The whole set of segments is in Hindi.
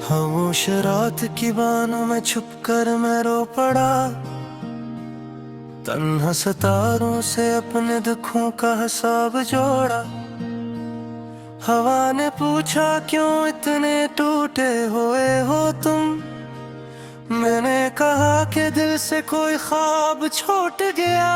खामोश रात की बानों में छुप कर मैं रो पड़ा। तन्हा सितारों से अपने दुखों का हिसाब जोड़ा। हवा ने पूछा क्यों इतने टूटे हुए हो तुम। मैंने कहा कि दिल से कोई ख्वाब छूट गया।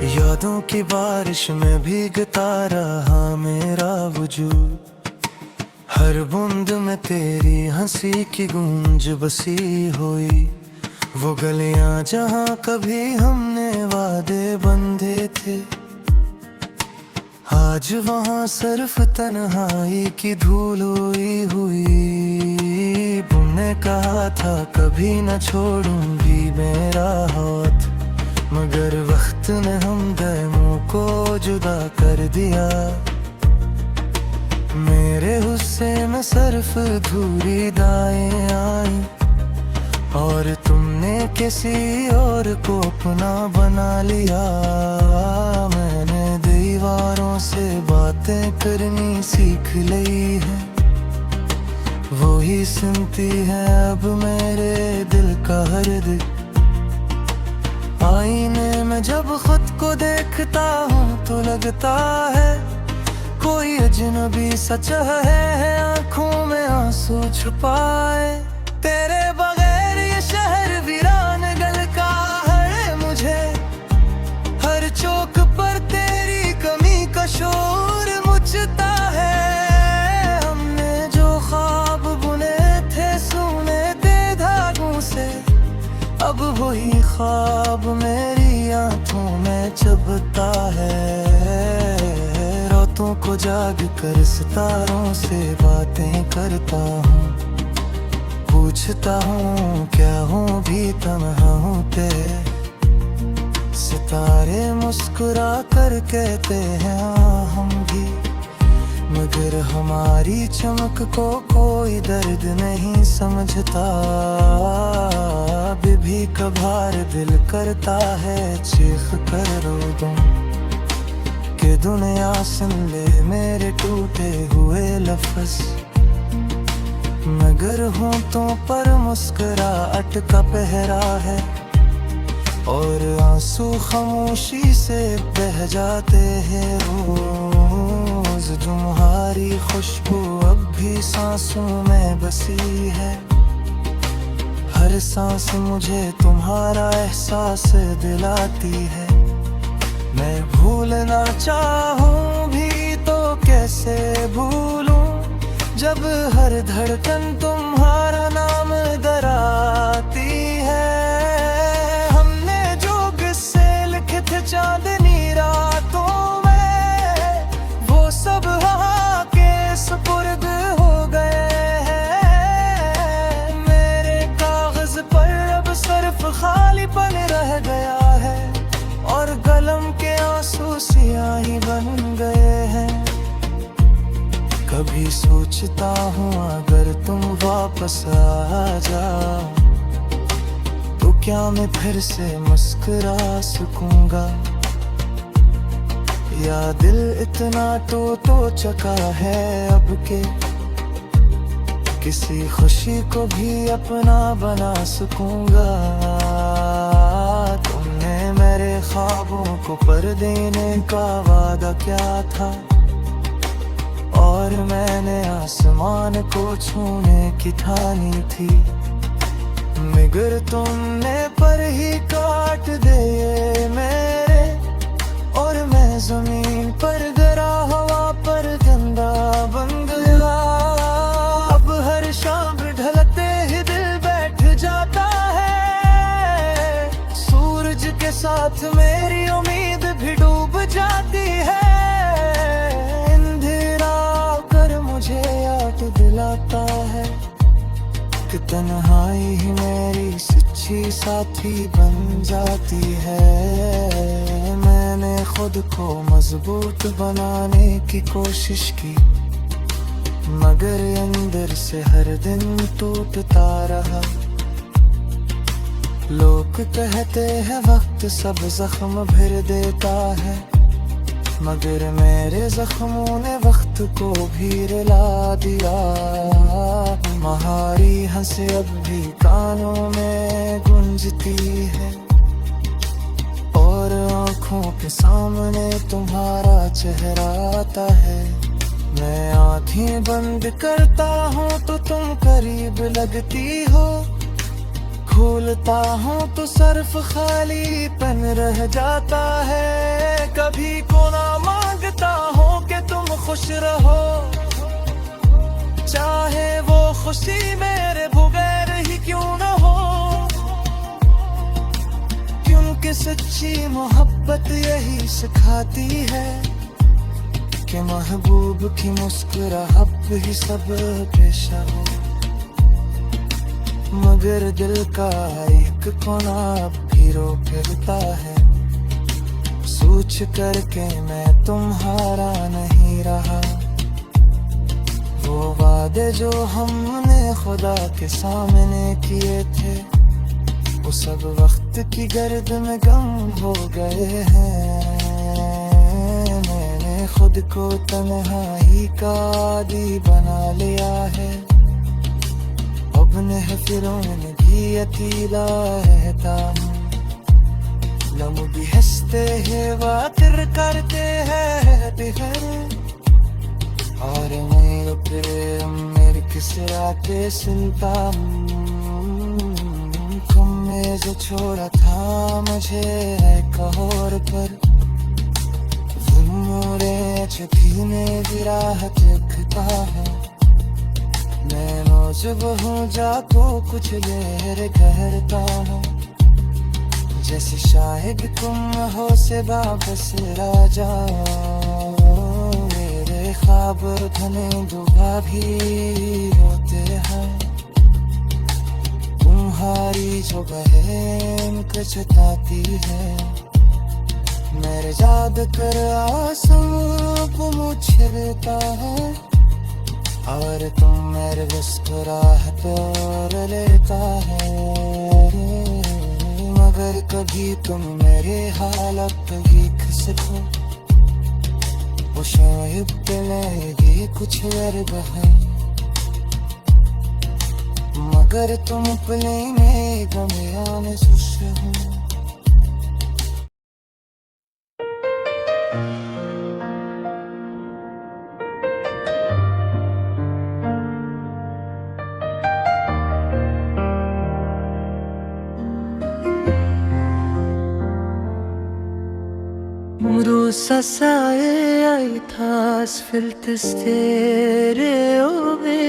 यादों की बारिश में भीगता रहा मेरा वजूद। हर बूंद में तेरी हंसी की गूंज बसी हुई। वो गलियां जहां कभी हमने वादे बंधे थे, आज वहां सिर्फ तन्हाई की धूल उड़ी हुई। तुमने कहा था कभी न छोड़ूंगी मेरा हाथ, मगर वक्त ने हम दोनों को जुदा कर दिया। मेरे गुस्से में सिर्फ धूरी दाएं आई और तुमने किसी और को अपना बना लिया। मैंने दीवारों से बातें करनी सीख ली है, वो ही सुनती है अब मेरे दिल का हर दिल। आईने में जब खुद को देखता हूँ तो लगता है कोई अजनबी सच है आंखों में आंसू छुपाए। तेरे बगैर ये शहर वीरान गलता है मुझे, हर चौक पर तेरी कमी का शोर मुझता है। हमने जो ख्वाब बुने थे सोने के धागों से, अब वही ख्वाब मेरी आंखों में चुभता है। रातों को जाग कर सितारों से बातें करता हूँ, पूछता हूँ क्या हूँ भी तन्हा हूँ तेरे। सितारे मुस्कुरा कर कहते हैं हाँ हम भी, मगर हमारी चमक को कोई दर्द नहीं समझता। अभी भी कभार दिल करता है चीख कर रो दूं कि दुनिया सुन ले मेरे टूटे हुए लफ्ज़। मगर होंठों पर मुस्कुराहट का पहरा है और आंसू खामोशी से बह जाते हैं रोज। तुम्हारी खुशबू अब भी सांसों में बसी है, हर सांस मुझे तुम्हारा एहसास दिलाती है। मैं भूलना चाहूँ भी तो कैसे भूलूं, जब हर धड़कन तुम्हारा नाम दराती है। हमने जो किस्से लिखे थे चांदनी रातों में, वो सब वहाँ के सुपुर्द हो गए हैं। मेरे कागज पर अब सिर्फ खालीपन रह गया है और कलम के आंसू स्याही बन गए हैं। कभी सोचता हूँ अगर तुम वापस आ जाओ तो क्या मैं फिर से मुस्कुरा सकूंगा, या दिल इतना तो चका है अब के किसी खुशी को भी अपना बना सकूंगा। तुमने मेरे ख्वाबों को पर देने का वादा क्या था और मैंने आसमान को छूने की ठानी थी, मगर तुमने पर ही काट दिए मेरे। और मैं जमीन पर गिरा हवा पर गंदा बन गया। अब हर शाम ढलते ही दिल बैठ जाता है, सूरज के साथ मेरी उम्मीद भी डूब जाती है। अंधेरा कर मुझे याद दिलाता है कि तन्हाई ही मेरी सच्ची साथी बन जाती है। मैंने खुद को मजबूत बनाने की कोशिश की, मगर अंदर से हर दिन टूटता रहा। लोग कहते हैं वक्त सब जख्म भर देता है, मगर मेरे जख्मों ने वक्त को भी रुला दिया। तुम्हारी हंसी अब भी कानों में गूंजती है, और आँखों के सामने तुम्हारा चेहरा आता है। मैं आँखें बंद करता हूँ तो तुम करीब लगती हो, खोलता हूँ तो सिर्फ खाली पन रह जाता है। कभी को ना मांगता हूँ कि तुम खुश रहो, चाहे वो खुशी मेरे बगैर ही क्यों न हो, क्योंकि सच्ची मोहब्बत यही सिखाती है कि महबूब की मुस्कुराहट ही सब पेशा हो। मगर दिल का एक कोना अब भी रो फिरता है, सोच करके मैं तुम्हारा नहीं रहा। वो वादे जो हमने खुदा के सामने किए थे, वो सब वक्त की गर्द में गम हो गए हैं। मैंने खुद को तन्हाई का आदी बना लिया है, अपने फिरों में भी अकेला रहता हूँ। लम भी हंसते हैं वातिर करते हैं बिखर, और मेरे प्रेम मेरे किस रातें सुनता हूँ। तुमने जो छोड़ा था मुझे एक और पर, वो मोरे छुपी में भी राह दिखता है। मैं मौजूद हूँ जाको कुछ देर कहता हूँ, जैसे शायद तुम हो से वापस राजा। मेरे ख्वाब धने दुआ भी होते हैं, तुम्हारी जो बहन कचताती है। मेरे याद कर आंसू को मुझे है, और तुम मेरे मुस्कुराहट और लेता है। मगर कभी तुम मेरे हालत देख सको, वो शायद दिलेगी कुछ अर्ब है। मगर तुम अपने में गमिया में सुश हो। Rusa filtestere ove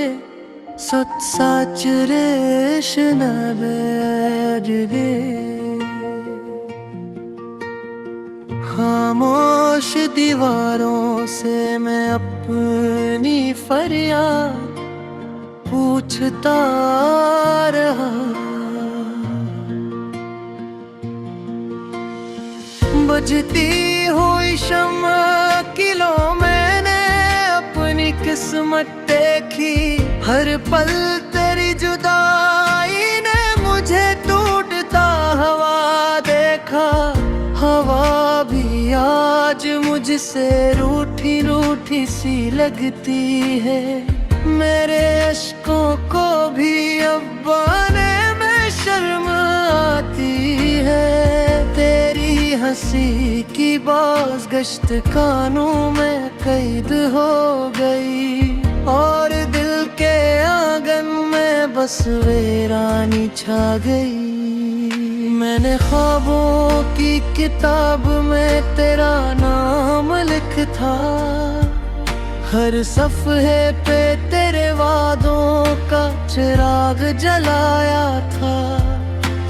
sot saçreşne berge खामोश दीवारों से मैं अपनी फरियाद पूछता रहा। बजती हुई शम्मा किलो मैंने अपनी किस्मत देखी, हर पल तेरी जुदाई ने मुझे टूटता हुआ देखा। हवा भी आज मुझसे रूठी रूठी सी लगती है, मेरे अश्कों को भी अब बहाने में शर्म आती है। तेरी हंसी की बाज़गश्त कानों में कैद हो गई, और दिल के आंगन में बस वीरानी छा गई। मैंने ख्वाबों की किताब में तेरा नाम लिखा, हर सफ़हे पे तेरे वादों का चिराग जलाया था।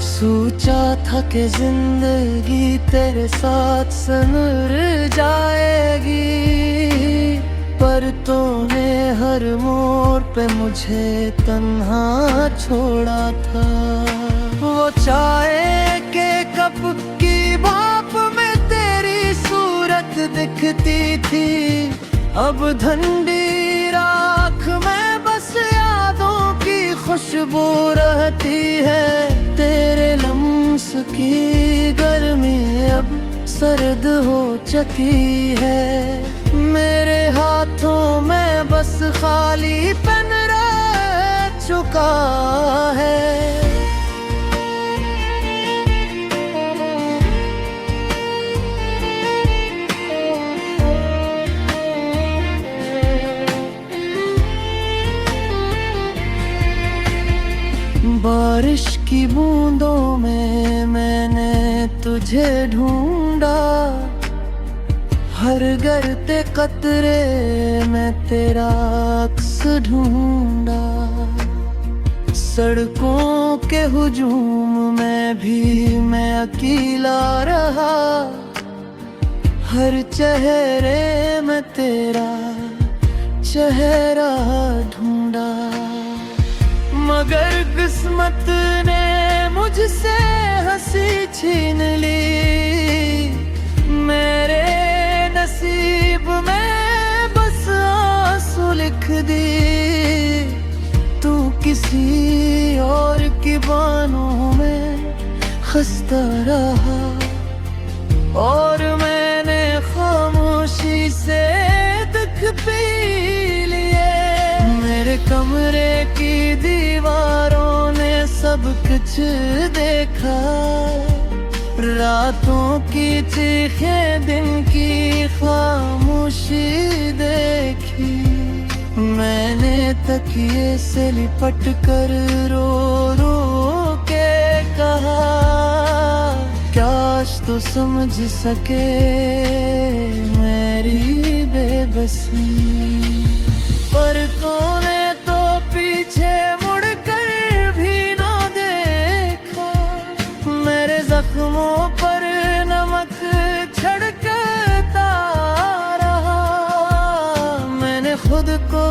सोचा था कि जिंदगी तेरे साथ संवर जाएगी, पर तूने हर मोड़ पे मुझे तन्हा छोड़ा था। वो चाय के कप की भाप में तेरी सूरत दिखती थी, अब धंधी राख में बस यादों की खुश खुशबू रहती है, तेरे लम्स की गर्मी अब सर्द हो चुकी है। मेरे हाथों में बस खाली पेन रह चुका है। बारिश की बूंदों में मैंने तुझे ढूंढा, हर गिरते कतरे में तेरा अक्स ढूंढा। सड़कों के हुजूम में भी मैं अकेला रहा, हर चेहरे में तेरा चेहरा ढूंढा। मगर किस्मत ने मुझसे हंसी छीन ली, मेरे नसीब में बस आंसू लिख दी। तू किसी और की बाहों में खस्ता रहा और मैंने खामोशी से दुख पी लिए। मेरे कमरे की दीवारों ने सब कुछ देखा, रातों की चीखें दिन की खामोशी देखी। मैंने तकिए से लिपट कर रो रो के कहा, काश तू समझ सके मेरी बेबसी। पर तूने तो पीछे मुड़ कर भी ना देखा, मेरे जख्मों पर नमक छिड़कता रहा। मैंने खुद को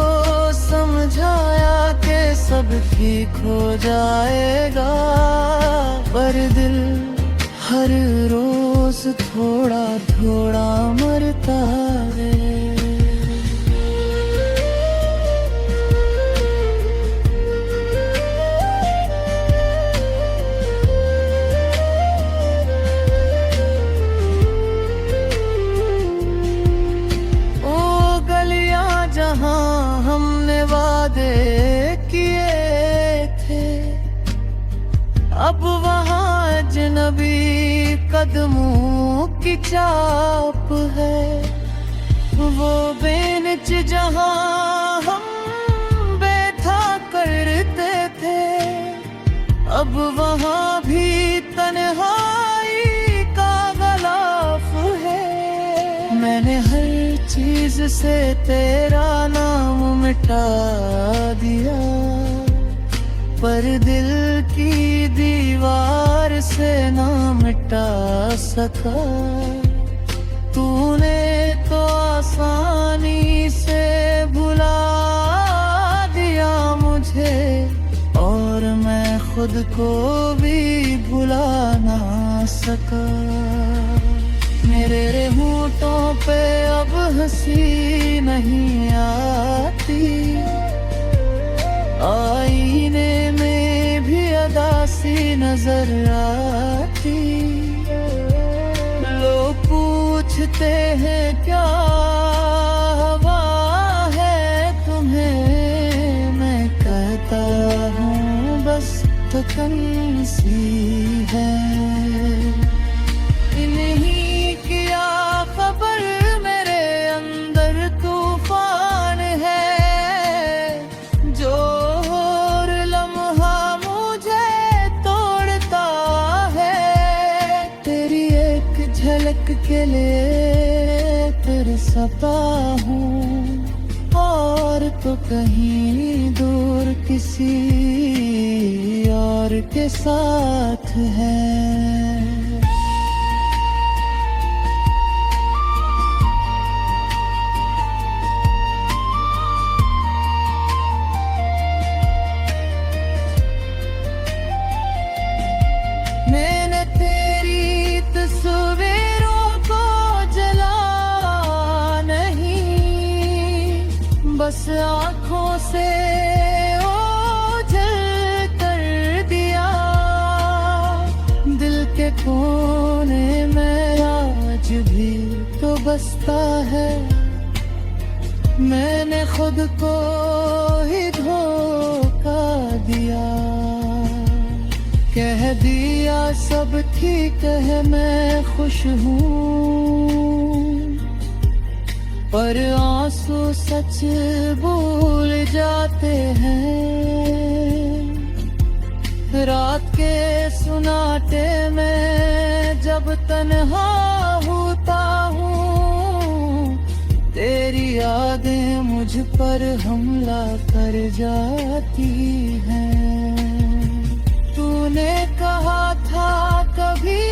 समझाया कि सब ठीक हो जाएगा, पर दिल हर रोज थोड़ा थोड़ा मरता है। हमने वादे किए थे, अब वहाँ अजनबी कदमों की चाप है। वो बेंच जहाँ हम बैठा करते थे, अब वहाँ भी तन्हाई का गलाफ है। मैंने हर चीज से तेरा नाम मिटा दिया, पर दिल की दीवार से ना मिटा सका। तूने तो आसानी से भुला दिया मुझे, और मैं खुद को भी भुला ना सका। मेरे होठों पे अब हंसी नहीं आती, आईने में भी अदासी नजर आती। लोग पूछते हैं क्या हवा है तुम्हें, मैं कहता हूँ बस थकन सी है। इन्हीं किया खबर मेरे अंदर तूफान है, जो हर लम्हा मुझे तोड़ता है। तेरी एक झलक के लिए तरसता हूँ, और तो कहीं दूर किसी और के साथ है। मैंने तेरी तस्वीरों को जला नहीं, बस आँखों से ओझल बसता है, मैंने खुद को ही धोखा दिया। कह दिया सब ठीक है, मैं खुश हूँ, पर आंसू सच भूल जाते हैं। रात के सुनाटे में जब तन्हा होता हूँ, तेरी यादें मुझ पर हमला कर जाती हैं। तूने कहा था कभी